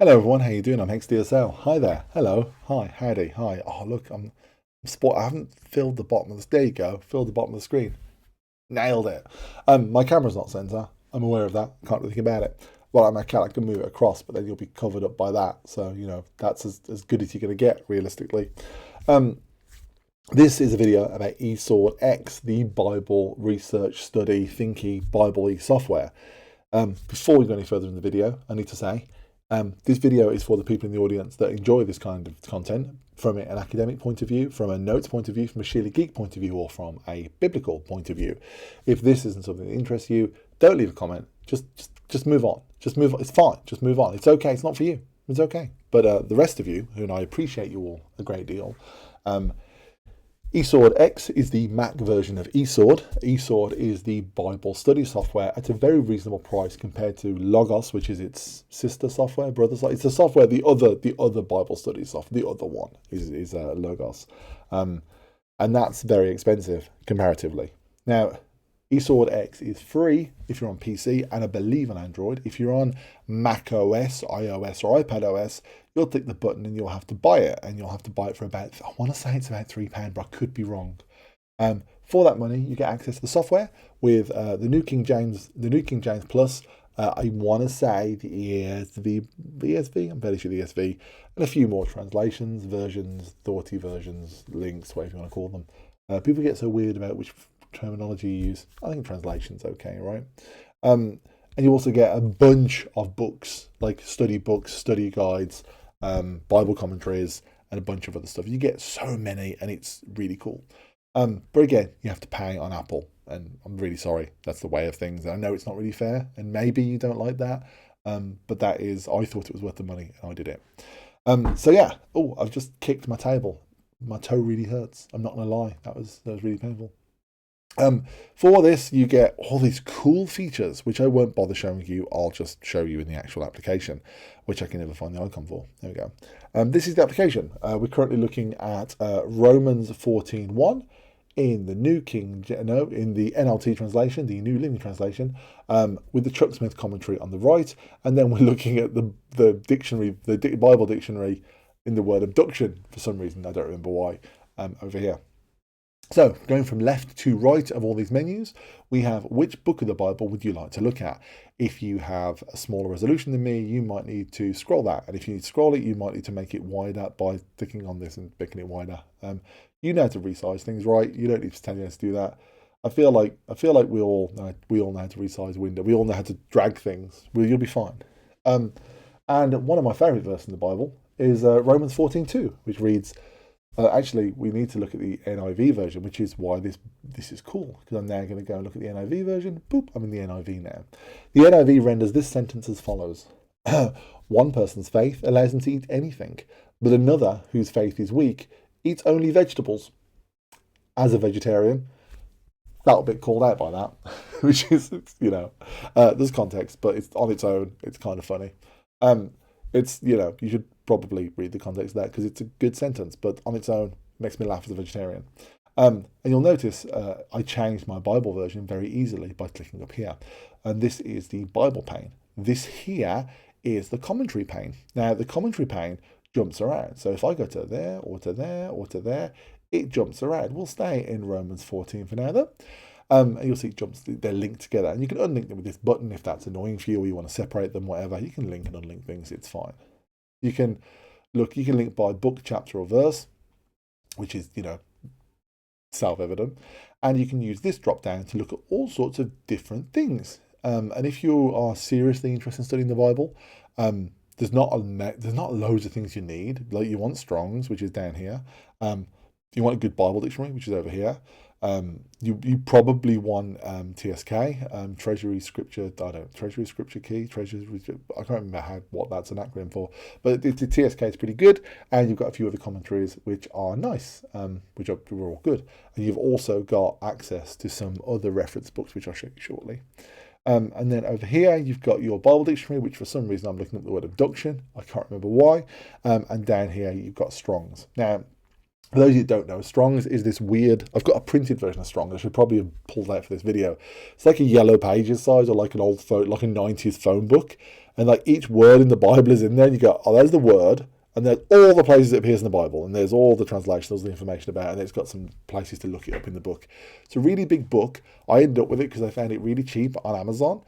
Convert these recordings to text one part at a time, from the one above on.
Hello everyone, how you doing? I'm HDSL. Hi there. Hello. Hi. Howdy. Hi. Oh look, I'm sport. I haven't filled the bottom of this. There you go. Filled the bottom of the screen. Nailed it. My camera's not center. I'm aware of that. Can't really think about it. Well, I can move it across, but then you'll be covered up by that. So that's as good as you're gonna get realistically. Um, this is a video about eSword X, the Bible research study thinky Bible software. Before we go any further in the video, I need to say this video is for the people in the audience that enjoy this kind of content from an academic point of view, from a notes point of view, from a sheerly geek point of view, or from a biblical point of view. If this isn't something that interests you, don't leave a comment. Just move on. Just move on. It's fine. Just move on. It's okay. It's not for you. It's okay. But the rest of you, who I appreciate you all a great deal, eSword X is the Mac version of eSword. eSword is the Bible study software at a very reasonable price compared to Logos, which is its sister software, brother software. It's a software, the other Bible study software, the other one is Logos. And that's very expensive comparatively. Now, eSword X is free if you're on PC and I believe on Android. If you're on Mac OS, iOS, or iPad OS, you'll click the button and you'll have to buy it. And you'll have to buy it for about, I want to say it's about £3, but I could be wrong. For that money, you get access to the software with the New King James Plus. I want to say the ESV, I'm fairly sure the ESV, and a few more translations, versions, thoughty versions, links, whatever you want to call them. People get so weird about which terminology you use. I think translation's okay, right? And you also get a bunch of books, like study books, study guides, Bible commentaries, and a bunch of other stuff. You get so many, and it's really cool. But again, you have to pay on Apple, and I'm really sorry. That's the way of things. I know it's not really fair, and maybe you don't like that, but that is, I thought it was worth the money, and I did it. So yeah. Oh, I've just kicked my table. My toe really hurts. I'm not gonna lie. That was really painful. For this, you get all these cool features, which I won't bother showing you. I'll just show you in the actual application, which I can never find the icon for. There we go. This is the application. We're currently looking at Romans 14:1 in the in the NLT translation, the New Living Translation, with the Chuck Smith commentary on the right, and then we're looking at the dictionary, the Bible dictionary, in the word abduction for some reason. I don't remember why. Over here. So, going from left to right of all these menus, we have which book of the Bible would you like to look at? If you have a smaller resolution than me, you might need to scroll that. And if you need to scroll it, you might need to make it wider by clicking on this and making it wider. You know how to resize things, right? You don't need to tell you how to do that. I feel like we all know how to resize a window. We all know how to drag things. You'll be fine. And one of my favorite verses in the Bible is Romans 14:2, which reads, actually, we need to look at the NIV version, which is why this is cool, because I'm now going to go and look at the NIV version. Boop, I'm in the NIV now. The NIV renders this sentence as follows. One person's faith allows them to eat anything, but another, whose faith is weak, eats only vegetables. As a vegetarian, felt a bit called out by that, which is, there's context, but it's on its own. It's kind of funny. It's, you should probably read the context of that because it's a good sentence, but on its own, makes me laugh as a vegetarian. And you'll notice I changed my Bible version very easily by clicking up here. And this is the Bible pane. This here is the commentary pane. Now, the commentary pane jumps around. So if I go to there, or to there, or to there, it jumps around. We'll stay in Romans 14 for now, though. And you'll see they're linked together. And you can unlink them with this button if that's annoying for you or you want to separate them, whatever. You can link and unlink things, it's fine. You can link by book, chapter, or verse, which is, self-evident. And you can use this drop down to look at all sorts of different things. And if you are seriously interested in studying the Bible, there's not loads of things you need. Like you want Strong's, which is down here. You want a good Bible dictionary, which is over here. You probably want TSK, Treasury Scripture. Treasury Scripture Key. I can't remember what that's an acronym for, but the TSK is pretty good, and you've got a few other commentaries which are nice, which are all good, and you've also got access to some other reference books which I'll show you shortly. And then over here you've got your Bible dictionary, which for some reason I'm looking at the word abduction. I can't remember why. And down here you've got Strong's. Now, For those of you who don't know, Strong's is this weird. I've got a printed version of Strong's. I should probably have pulled out for this video. It's like a yellow pages size, or like an old phone, like a 90s phone book. And like each word in the Bible is in there. And you go, oh, there's the word. And there's all the places it appears in the Bible. And there's all the translations, all the information about it. And it's got some places to look it up in the book. It's a really big book. I ended up with it because I found it really cheap on Amazon.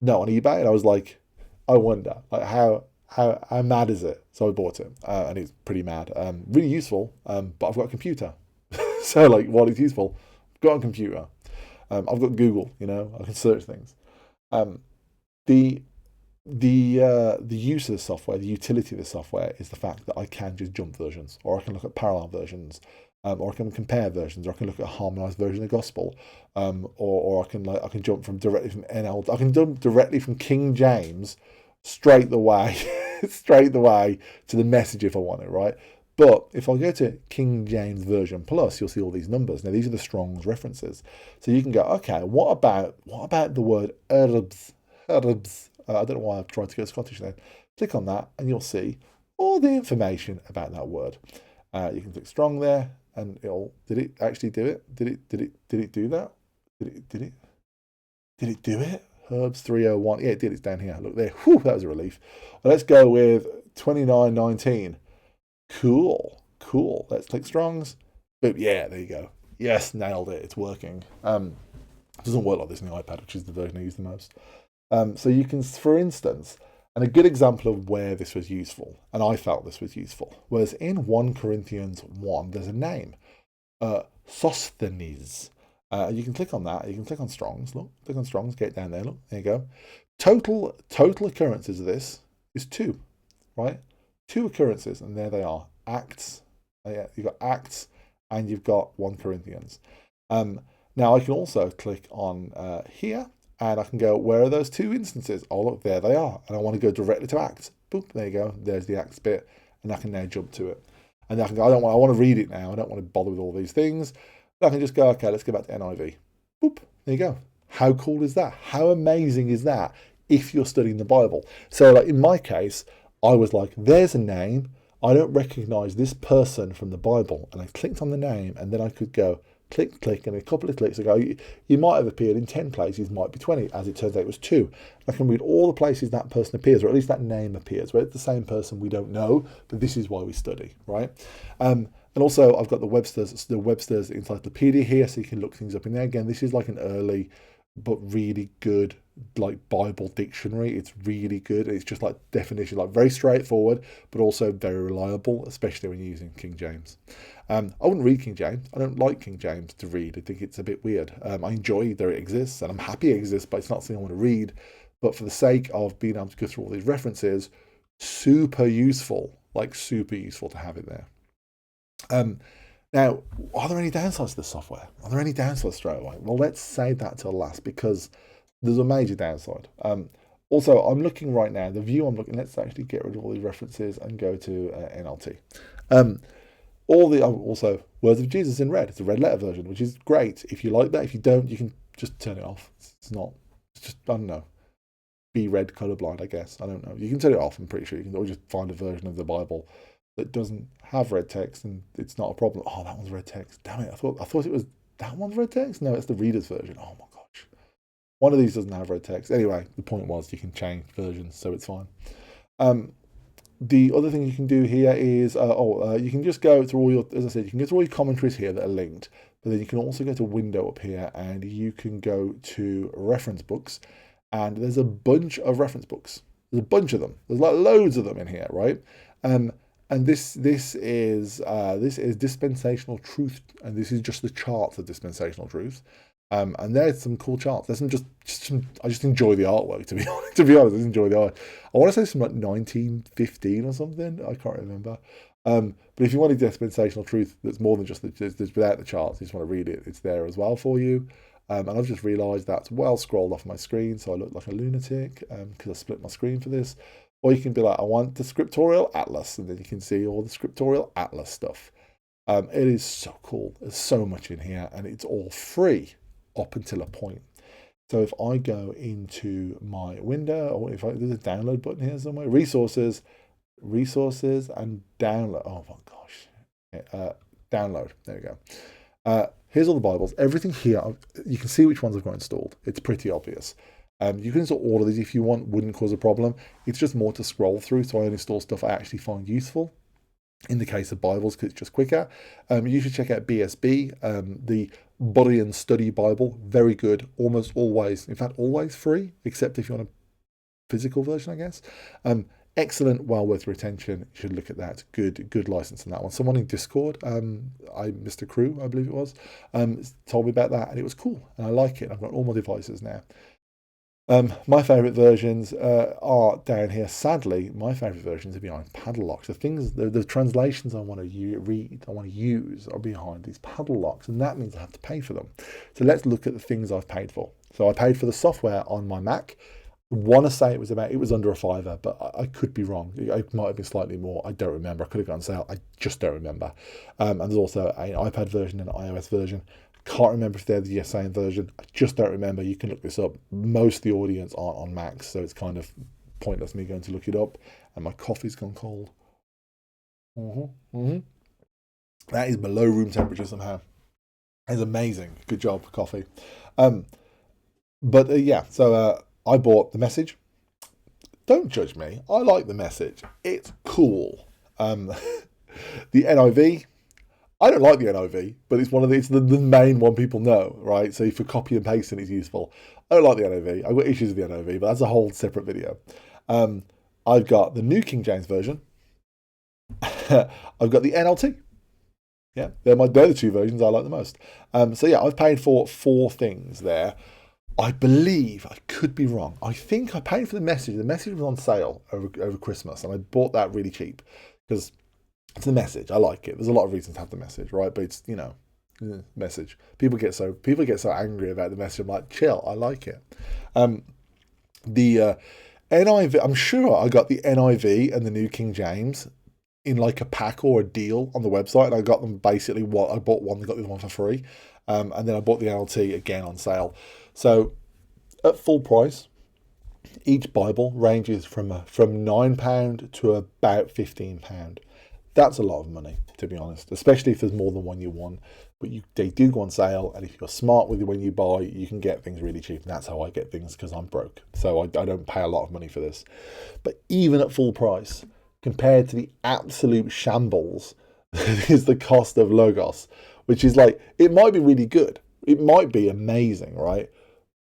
No, on eBay. And I was like, I wonder, like how mad is it? So I bought it, and it's pretty mad. Really useful, but I've got a computer. So like, while it's useful, I've got a computer. I've got Google, I can search things. The use of the software, the utility of the software is the fact that I can just jump versions, or I can look at parallel versions, or I can compare versions, or I can look at a harmonized version of the gospel, or I can jump from directly from NL. I can jump directly from King James straight the way to the message if I want it, right? But if I go to King James Version Plus, you'll see all these numbers. Now these are the Strong's references, so you can go, okay, what about the word herbs? Herbs. I don't know why I've tried to go Scottish there. Click on that, and you'll see all the information about that word. You can click Strong there, and did it actually do it? Did it do that? Did it do it? Herbs 301. Yeah, it did. It's down here. Look there. Whew, that was a relief. Well, let's go with 2919. Cool. Let's click Strong's. Boop. Yeah, there you go. Yes, nailed it. It's working. It doesn't work like this on the iPad, which is the version I use the most. So you can, for instance, and a good example of where this was useful, and I felt this was useful, was in 1 Corinthians 1, there's a name, Sosthenes. You can click on that. You can click on Strong's. Look, click on Strong's. Get down there. Look, there you go. Total occurrences of this is 2, right? 2 occurrences, and there they are. Acts. Yeah, you've got Acts, and you've got 1 Corinthians. Now I can also click on here, and I can go, where are those 2 instances? Oh, look, there they are. And I want to go directly to Acts. Boop, there you go. There's the Acts bit, and I can now jump to it. And I can go, I want to read it now. I don't want to bother with all these things. I can just go, okay, let's go back to NIV. Boop, there you go. How cool is that? How amazing is that if you're studying the Bible? So like in my case, I was like, there's a name. I don't recognize this person from the Bible. And I clicked on the name, and then I could go click, and a couple of clicks ago, you might have appeared in 10 places, might be 20. As it turns out, it was 2. I can read all the places that person appears, or at least that name appears. Whether it's the same person, we don't know, but this is why we study, right? And also, I've got the Webster's Encyclopedia here, so you can look things up in there. Again, this is like an early but really good like Bible dictionary. It's really good. It's just like definition, like very straightforward, but also very reliable, especially when you're using King James. I wouldn't read King James. I don't like King James to read. I think it's a bit weird. I enjoy that it exists, and I'm happy it exists, but it's not something I want to read. But for the sake of being able to go through all these references, super useful to have it there. Now, are there any downsides to the software? Are there any downsides straight away? Well, let's save that till last, because there's a major downside. Also, I'm looking right now, let's actually get rid of all these references and go to NLT. Also, Words of Jesus in red. It's a red letter version, which is great. If you like that, if you don't, you can just turn it off. It's just, I don't know, be red colorblind, I guess. I don't know. You can turn it off, I'm pretty sure. You can always just find a version of the Bible that doesn't have red text, and it's not a problem. Oh, that one's red text. Damn it! I thought it was that one's red text. No, it's the reader's version. Oh my gosh, one of these doesn't have red text. Anyway, the point was you can change versions, so it's fine. The other thing you can do here is you can just go through all your, as I said, you can go through all your commentaries here that are linked, but then you can also go to Window up here, and you can go to Reference Books, and there's a bunch of reference books. There's a bunch of them. There's like loads of them in here, right? And this is dispensational truth, and this is just the charts of dispensational truth. And there's some cool charts. There's I just enjoy the artwork, to be honest. I just enjoy the art. I want to say some like 1915 or something. I can't remember. But if you want a dispensational truth that's more than just without the charts, you just want to read it, it's there as well for you. And I've just realised that's well scrolled off my screen, so I look like a lunatic because I split my screen for this. Or you can be like, I want the scriptorial atlas, and then you can see all the scriptorial atlas stuff. It is so cool. There's so much in here, and it's all free up until a point. So if I go into my window, or there's a download button here somewhere, resources, and download. Oh my gosh. download. There you go. Here's all the Bibles. Everything here, you can see which ones I've got installed. It's pretty obvious. You can install all of these if you want, wouldn't cause a problem. It's just more to scroll through, so I only install stuff I actually find useful. In the case of Bibles, because it's just quicker. You should check out BSB, the Body and Study Bible. Very good, almost always, in fact, always free, except if you want a physical version, I guess. Excellent, well worth your attention. You should look at that. Good license on that one. Someone in Discord, Mr. Crew, I believe it was, told me about that, and it was cool, and I like it. I've got all my devices now. My favourite versions are down here. Sadly, my favourite versions are behind paddle locks. The translations I want to read, I want to use, are behind these paddle locks, and that means I have to pay for them. So let's look at the things I've paid for. So I paid for the software on my Mac. Want to say it was under a £5, but I could be wrong. It might have been slightly more. I don't remember. I could have gone on sale. I just don't remember. And there's also an iPad version and an iOS version. Can't remember if they're the same version. I just don't remember. You can look this up. Most of the audience aren't on Macs, so it's kind of pointless me going to look it up. And my coffee's gone cold. That is below room temperature somehow. It's amazing. Good job, coffee. Yeah, so I bought the Message. Don't judge me. I like the Message. It's cool. The NIV. I don't like the NIV, but it's the main one people know, right? So for copy and pasting, it's useful. I don't like the NIV. I've got issues with the NIV, but that's a whole separate video. I've got the New King James Version. I've got the NLT. Yeah, they're the two versions I like the most. So yeah, I've paid for 4 things there. I believe, I could be wrong, I think I paid for the Message. The Message was on sale over Christmas, and I bought that really cheap because it's the Message. I like it. There's a lot of reasons to have the Message, right? But it's, Message. People get so angry about the Message. I'm like, chill, I like it. The NIV, I'm sure I got the NIV and the New King James in like a pack or a deal on the website, and I got them basically I bought one, I got the other one for free, and then I bought the NLT again on sale. So at full price, each Bible ranges from £9 to about £15. That's a lot of money, to be honest, especially if there's more than one you want. But they do go on sale, and if you're smart with it when you buy, you can get things really cheap. And that's how I get things, because I'm broke. So I don't pay a lot of money for this. But even at full price, compared to the absolute shambles that is the cost of Logos, which is like, it might be really good. It might be amazing, right?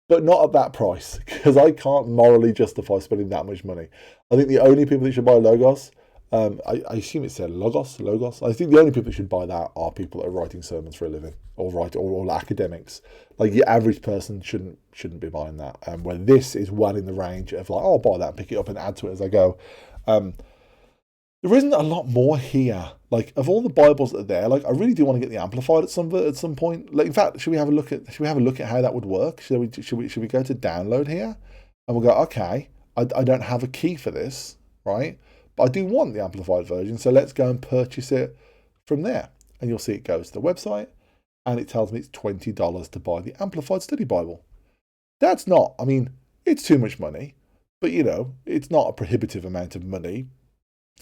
But not at that price, because I can't morally justify spending that much money. I think the only people that should buy Logos, I assume it said Logos. I think the only people that should buy that are people that are writing sermons for a living, or academics. Like your average person shouldn't be buying that. Where this is well in the range of like, oh, I'll buy that and pick it up and add to it as I go. There isn't a lot more here. Like, of all the Bibles that are there, like, I really do want to get the Amplified at some point. Like, in fact, should we have a look at how that would work? Should we go to download here, and we'll go, okay, I don't have a key for this, right? But I do want the Amplified version, so let's go and purchase it from there. And you'll see it goes to the website, and it tells me it's $20 to buy the Amplified Study Bible. That's not, I mean, it's too much money, but it's not a prohibitive amount of money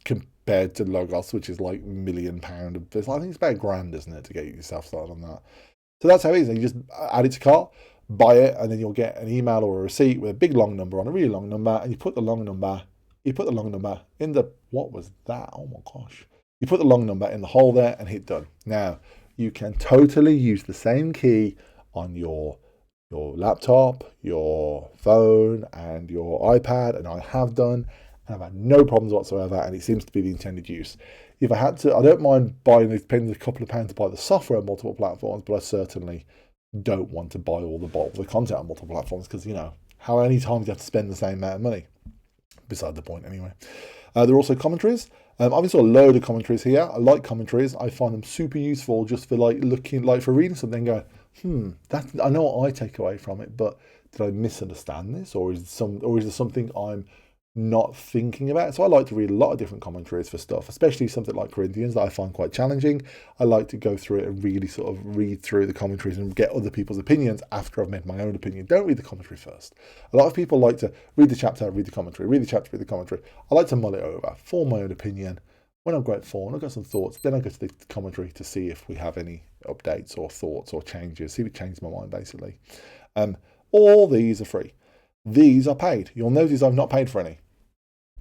compared to Logos, which is like £1 million. I think it's about £1,000, isn't it, to get yourself started on that. So that's how it is. And you just add it to cart, buy it, and then you'll get an email or a receipt with a big long number on a really long number, and you put the long number in the, what was that? Oh my gosh. You put the long number in the hole there and hit done. Now, you can totally use the same key on your laptop, your phone, and your iPad, and I have done, and I've had no problems whatsoever, and it seems to be the intended use. If I had to, I don't mind spending a couple of pounds to buy the software on multiple platforms, but I certainly don't want to buy all the content on multiple platforms, because, how many times do you have to spend the same amount of money? Beside the point, anyway. There are also commentaries. I've installed a load of commentaries here. I like commentaries. I find them super useful just for for reading something and going, I know what I take away from it, but did I misunderstand this, or is there something I'm not thinking about? So I like to read a lot of different commentaries for stuff, especially something like Corinthians that I find quite challenging. I like to go through it and really sort of read through the commentaries and get other people's opinions after I've made my own opinion. Don't read the commentary first. A lot of people like to read the chapter, read the commentary, read the chapter, read the commentary. I like to mull it over, form my own opinion, When I've got fun, I've got some thoughts, then I go to the commentary to see if we have any updates or thoughts or changes, see if it changes my mind, basically. All these are free. These are paid. You'll notice I've not paid for any.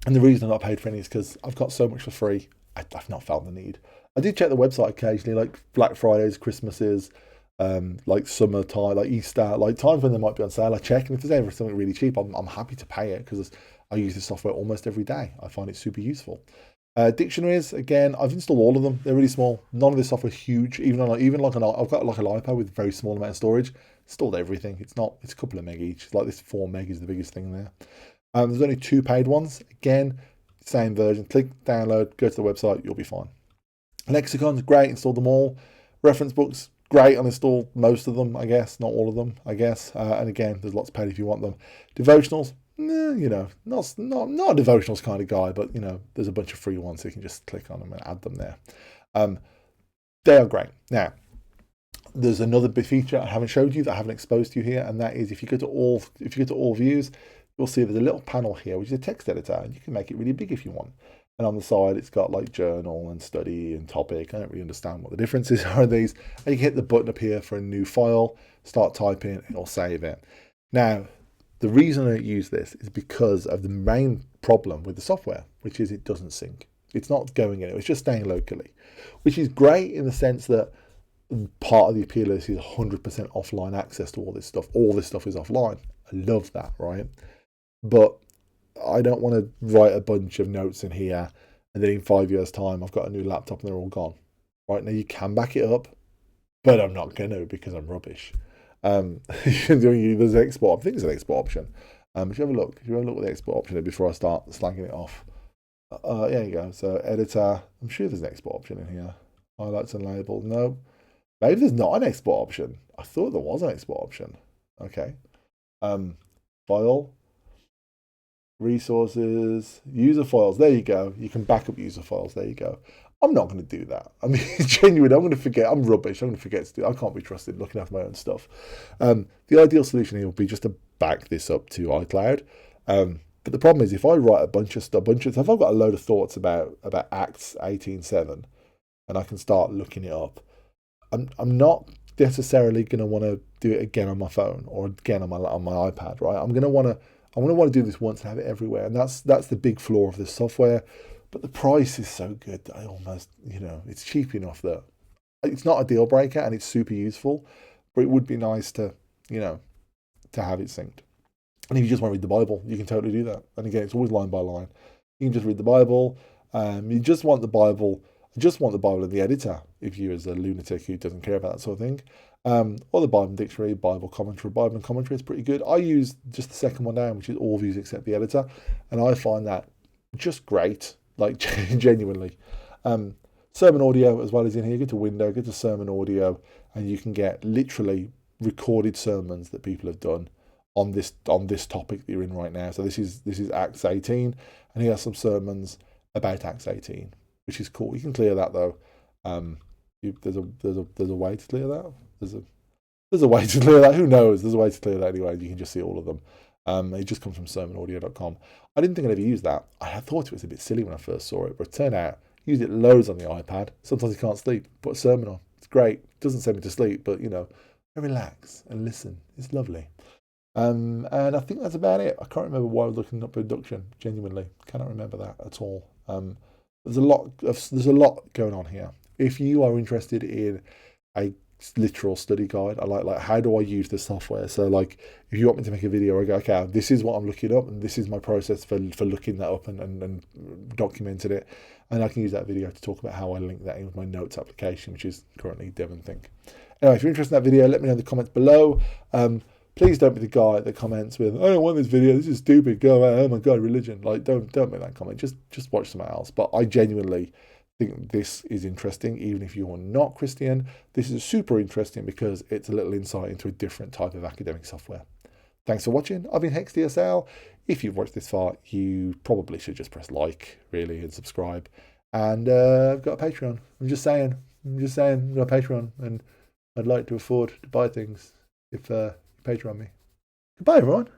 And the reason I'm not paid for any is because I've got so much for free, I've not felt the need. I do check the website occasionally, like Black Fridays, Christmases, like summertime, like Easter, like times when they might be on sale. I check, and if there's ever something really cheap, I'm happy to pay it because I use this software almost every day. I find it super useful. Dictionaries, again, I've installed all of them. They're really small. None of this software is huge. I've got like an iPad with a very small amount of storage. Installed everything. It's a couple of meg each. It's like this 4 meg is the biggest thing there. There's only 2 paid ones. Again, same version. Click download, go to the website, you'll be fine. Lexicons, great, installed them all. Reference books, great, I'll install most of them, I guess, not all of them, I guess. And again, there's lots paid if you want them. Devotionals, not a devotionals kind of guy, but there's a bunch of free ones, so you can just click on them and add them there. They are great. Now, there's another big feature I haven't showed you that I haven't exposed to you here, and that is if you go to all views, you'll see there's a little panel here which is a text editor, and you can make it really big if you want. And on the side, it's got like journal and study and topic. I don't really understand what the differences are in these. And you can hit the button up here for a new file, start typing, and it'll save it. Now, the reason I use this is because of the main problem with the software, which is it doesn't sync. It's not going anywhere. It's just staying locally, which is great in the sense that part of the appeal of this is 100% offline access to all this stuff. All this stuff is offline. I love that, right? But I don't want to write a bunch of notes in here and then in 5 years' time I've got a new laptop and they're all gone. Right now you can back it up, but I'm not going to because I'm rubbish. There's an export. I think there's an export option. If you have a look at the export option before I start slagging it off. There you go. So editor. I'm sure there's an export option in here. Highlights and label. No. Maybe there's not an export option. I thought there was an export option. Okay. File. Resources, user files. There you go. You can back up user files. There you go. I'm not going to do that. I mean, genuinely, I'm going to forget. I'm rubbish. I'm going to forget to do. I can't be trusted looking after my own stuff. The ideal solution here would be just to back this up to iCloud. But the problem is, if I write a bunch of stuff, if I've got a load of thoughts about Acts 18:7, and I can start looking it up, I'm not necessarily going to want to do it again on my phone or again on my iPad, right? I'm going to want to do this once and have it everywhere. And that's the big flaw of this software. But the price is so good that I almost, it's cheap enough that it's not a deal breaker and it's super useful. But it would be nice to, to have it synced. And if you just want to read the Bible, you can totally do that. And again, it's always line by line. You can just read the Bible. You just want the Bible. In the editor, if you as a lunatic who doesn't care about that sort of thing. Or the Bible dictionary, Bible and commentary is pretty good. I use just the second one down, which is all views except the editor, and I find that just great, like genuinely. Sermon audio as well is in here. Go to window, go to sermon audio, and you can get literally recorded sermons that people have done on this topic that you're in right now. So this is Acts 18, and he has some sermons about Acts 18, which is cool. You can clear that though. There's a way to clear that. There's a way to clear that. Who knows? There's a way to clear that anyway. You can just see all of them. It just comes from sermonaudio.com. I didn't think I'd ever use that. I thought it was a bit silly when I first saw it, but it turned out I used it loads on the iPad. Sometimes you can't sleep. Put a sermon on. It's great. It doesn't send me to sleep, but I relax and listen. It's lovely. And I think that's about it. I can't remember why I was looking up production. Genuinely, cannot remember that at all. There's a lot going on here. If you are interested in a literal study guide, I like how do I use this software? So like if you want me to make a video, I go, okay, this is what I'm looking up and this is my process for looking that up and documenting it, and I can use that video to talk about how I link that in with my notes application, which is currently Devon Think. Anyway, if you're interested in that video, let me know in the comments below. Please don't be the guy that comments with, I don't want this video, this is stupid, go away, oh my god, religion. Like don't make that comment. Just watch something else. But I genuinely think this is interesting, even if you are not Christian. This is super interesting because it's a little insight into a different type of academic software. Thanks for watching. I've been Hex DSL. If you've watched this far, you probably should just press like, really, and subscribe. And I've got a Patreon. I'm just saying, I've got a Patreon, and I'd like to afford to buy things if you Patreon me. Goodbye, everyone.